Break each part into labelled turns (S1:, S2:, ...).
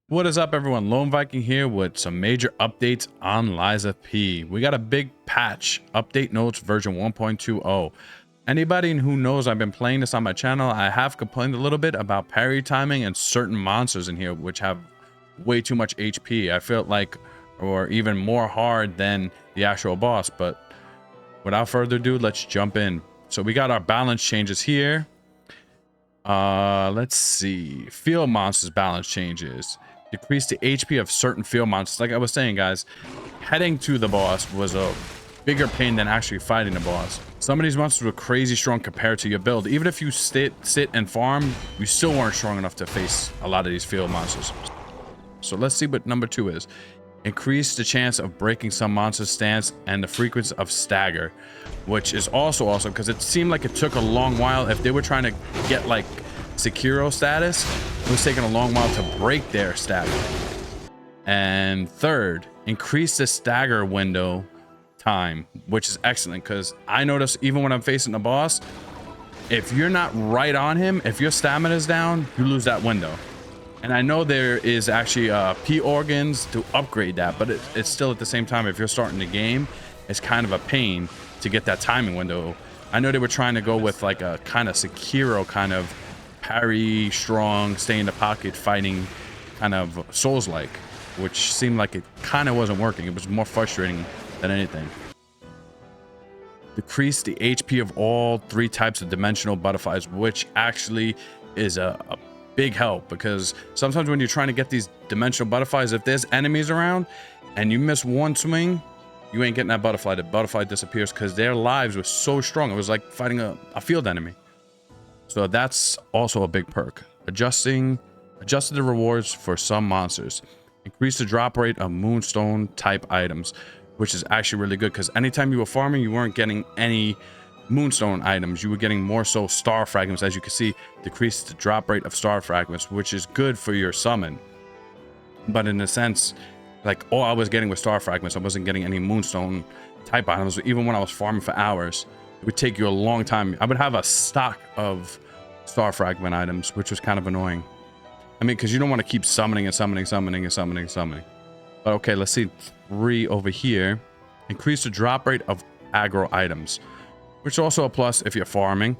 S1: What is up, everyone? Lone Viking here with some major updates on Liza P. We got a big patch, update notes version 1.20. Anybody who knows I've been playing this on my channel, I have complained a little bit about parry timing and certain monsters in here which have way too much HP. I feel like, or even more hard than the actual boss. But without further ado, let's jump in. So we got our balance changes here. Let's see. Field monsters balance changes. Decrease the HP of certain field monsters. Like I was saying, guys, heading to the boss was a bigger pain than actually fighting the boss. Some of these monsters were crazy strong compared to your build. Even if you sit and farm, you still weren't strong enough to face a lot of these field monsters. So let's see what number 2 is. Increase the chance of breaking some monster's stance and the frequency of stagger, which is also awesome because it seemed like it took a long while. If they were trying to get like Sekiro status, it was taking a long while to break their stagger. And third, increase the stagger window time, which is excellent because I notice even when I'm facing the boss, if you're not right on him, if your stamina is down, you lose that window. And I know there is actually P organs to upgrade that, but it's still at the same time, if you're starting the game, it's kind of a pain to get that timing window. I know they were trying to go with like a kind of Sekiro kind of parry, strong, stay in the pocket, fighting kind of souls-like, which seemed like it kind of wasn't working. It was more frustrating than anything. Decrease the HP of all 3 types of dimensional butterflies, which actually is a big help, because sometimes when you're trying to get these dimensional butterflies, if there's enemies around and you miss one swing, you ain't getting that butterfly. The butterfly disappears because their lives were so strong. It was like fighting a field enemy. So that's also a big perk. Adjusted the rewards for some monsters. Increase the drop rate of Moonstone type items, which is actually really good because anytime you were farming, you weren't getting any Moonstone items. You were getting more so Star Fragments. As you can see, decrease the drop rate of Star Fragments, which is good for your summon. But in a sense, like all I was getting was Star Fragments. I wasn't getting any Moonstone type items. Even when I was farming for hours, it would take you a long time. I would have a stock of Star Fragment items, which was kind of annoying. I mean, because you don't want to keep summoning and summoning. But okay, let's see 3 over here. Increase the drop rate of aggro items, which is also a plus if you're farming.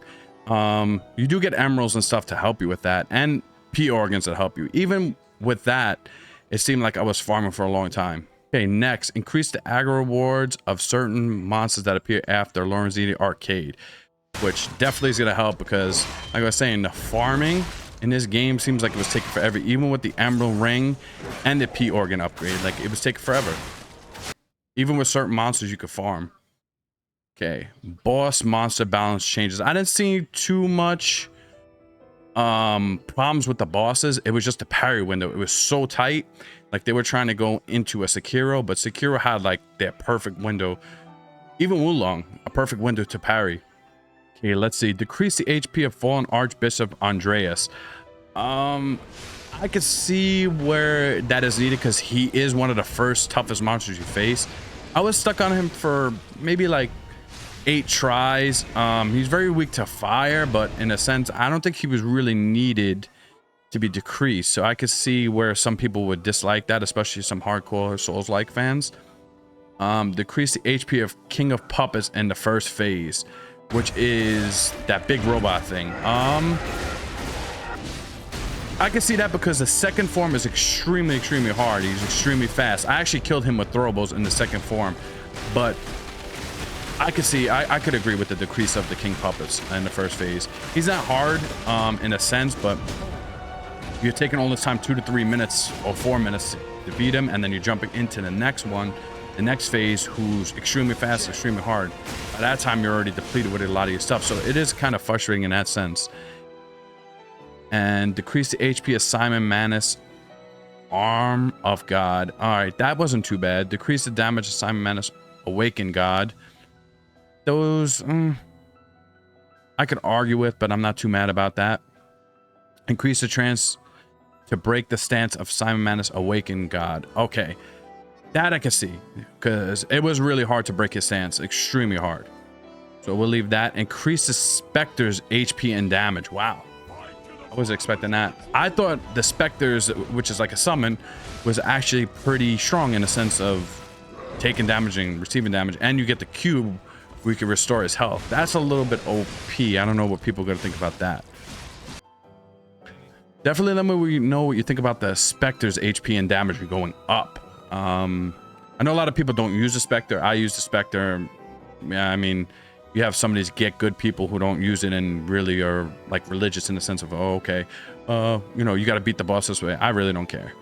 S1: You do get emeralds and stuff to help you with that, and P organs that help you. Even with that, it seemed like I was farming for a long time. Okay, next, increase the aggro rewards of certain monsters that appear after Lorenzini Arcade, which definitely is going to help because, like I was saying, the farming in this game seems like it was taking forever. Even with the emerald ring and the P organ upgrade, like it was taking forever. Even with certain monsters you could farm. Okay, boss monster balance changes. I didn't see too much problems with the bosses. It was just the parry window. It was so tight. Like they were trying to go into a Sekiro, but Sekiro had like that perfect window. Even Wulong, a perfect window to parry. Okay, let's see. Decrease the HP of fallen Archbishop Andreus. I could see where that is needed because he is one of the first toughest monsters you face. I was stuck on him for maybe like 8 tries. He's very weak to fire, but in a sense, I don't think he was really needed to be decreased. So I could see where some people would dislike that, especially some hardcore Souls-like fans. Decrease the HP of King of Puppets in the first phase, which is that big robot thing. I can see that because the second form is extremely hard. He's extremely fast. I actually killed him with throwables in the second form, but I could see, I could agree with the decrease of the King Puppets in the first phase. He's not hard in a sense, but you're taking all this time, 2 to 3 minutes or 4 minutes to beat him, and then you're jumping into the next one, the next phase, who's extremely fast, extremely hard. By that time, you're already depleted with a lot of your stuff, so it is kind of frustrating in that sense. And decrease the HP of Simon Manus, Arm of God. All right, that wasn't too bad. Decrease the damage of Simon Manus, Awakened God. Those I could argue with, but I'm not too mad about that. Increase the chance to break the stance of Simon Manus, Awakened God. Okay, that I can see because it was really hard to break his stance, extremely hard. So we'll leave that. Increase the Spectre's HP and damage. Wow. I was expecting that. I thought the Spectres, which is like a summon, was actually pretty strong in a sense of taking damage and receiving damage, and you get the cube where you can restore his health. That's a little bit OP. I don't know what people are gonna think about that. Definitely let me know what you think about the Spectre's HP and damage going up. I know a lot of people don't use the Spectre. I use the Spectre. Yeah, I mean, you have some of these get good people who don't use it and really are like religious in the sense of, oh, okay, you know, you got to beat the boss this way. I really don't care.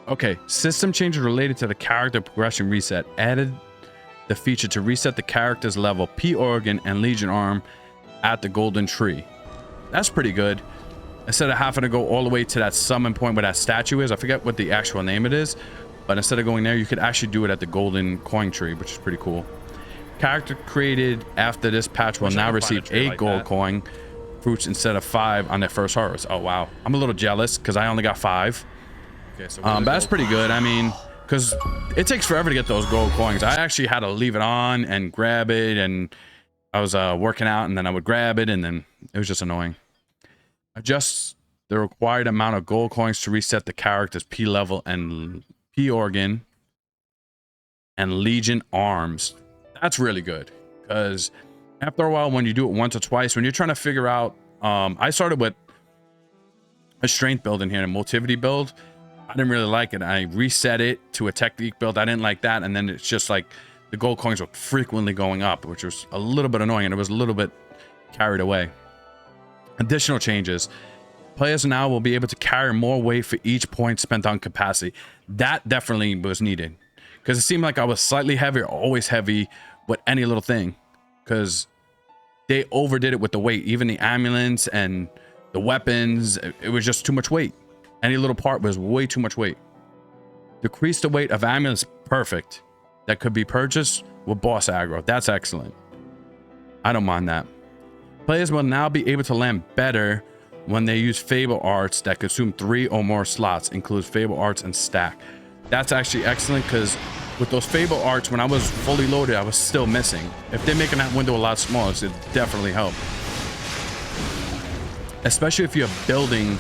S1: Okay, system changes related to the character progression reset. Added the feature to reset the character's level, P organ and Legion arm at the golden tree. That's pretty good. Instead of having to go all the way to that summon point where that statue is, I forget what the actual name it is, but instead of going there, you could actually do it at the golden coin tree, which is pretty cool. Character created after this patch will now receive 8 gold coin fruits instead of 5 on their first harvest. Oh wow, I'm a little jealous because I only got 5. Okay, so but that's pretty good. I mean, because it takes forever to get those gold coins. I actually had to leave it on and grab it, and I was working out, and then I would grab it, and then it was just annoying. Adjust the required amount of gold coins to reset the character's P level and P organ and Legion arms. That's really good, because after a while, when you do it once or twice, when you're trying to figure out, I started with a strength build in here, a motivity build. I didn't really like it. I reset it to a technique build. I didn't like that, and then it's just like the gold coins were frequently going up, which was a little bit annoying, and it was a little bit carried away. Additional changes. Players now will be able to carry more weight for each point spent on capacity. That definitely was needed, because it seemed like I was slightly heavier, always heavy with any little thing, because they overdid it with the weight. Even the ambulance and the weapons, it was just too much weight. Any little part was way too much weight. Decrease the weight of ambulance, perfect. That could be purchased with boss aggro. That's excellent. I don't mind that. Players will now be able to land better when they use Fable Arts that consume 3 or more slots, includes Fable Arts and Stack. That's actually excellent, because with those Fable Arts, when I was fully loaded, I was still missing. If they're making that window a lot smaller, it definitely helped. Especially if you're building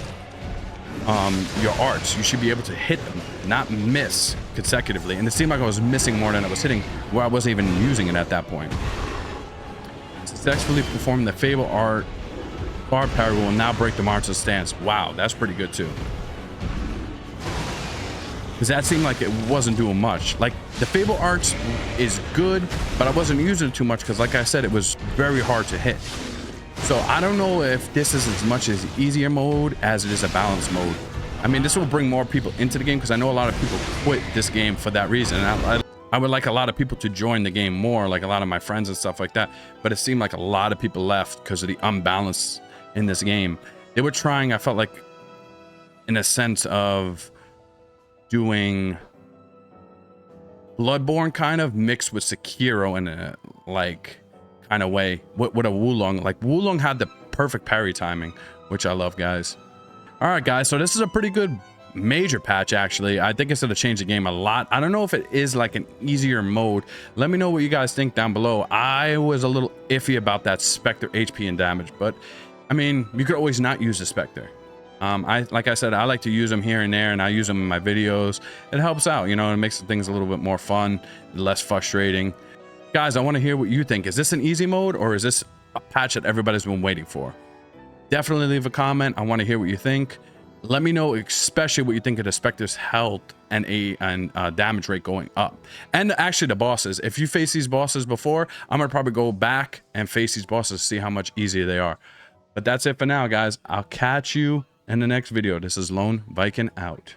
S1: your arts, you should be able to hit them, not miss consecutively. And it seemed like I was missing more than I was hitting, where I wasn't even using it at that point. Successfully performing the Fable Art bar parry will now break the monster's stance. Wow, that's pretty good too. Because that seemed like it wasn't doing much. Like, the Fable Arts is good, but I wasn't using it too much because, like I said, it was very hard to hit. So I don't know if this is as much as easier mode as it is a balance mode. I mean, this will bring more people into the game, because I know a lot of people quit this game for that reason. And I would like a lot of people to join the game more, like a lot of my friends and stuff like that. But it seemed like a lot of people left because of the unbalance in this game. They were trying, I felt like, in a sense of doing Bloodborne kind of mixed with Sekiro in a like kind of way with a Wulong. Like, Wulong had the perfect parry timing, which I love, guys. All right, guys, so this is a pretty good major patch, actually. I think it's going to change the game a lot. I don't know if it is like an easier mode. Let me know what you guys think down below. I was a little iffy about that Spectre HP and damage, but I mean, you could always not use the Spectre. Like I said, I like to use them here and there, and I use them in my videos. It helps out, you know, it makes things a little bit more fun, less frustrating. Guys, I want to hear what you think. Is this an easy mode, or is this a patch that everybody's been waiting for? Definitely leave a comment. I want to hear what you think. Let me know, especially what you think of the Spectre's health and damage rate going up. And actually the bosses. If you face these bosses before, I'm going to probably go back and face these bosses to see how much easier they are. But that's it for now, guys. I'll catch you in the next video. This is Lone Viking out.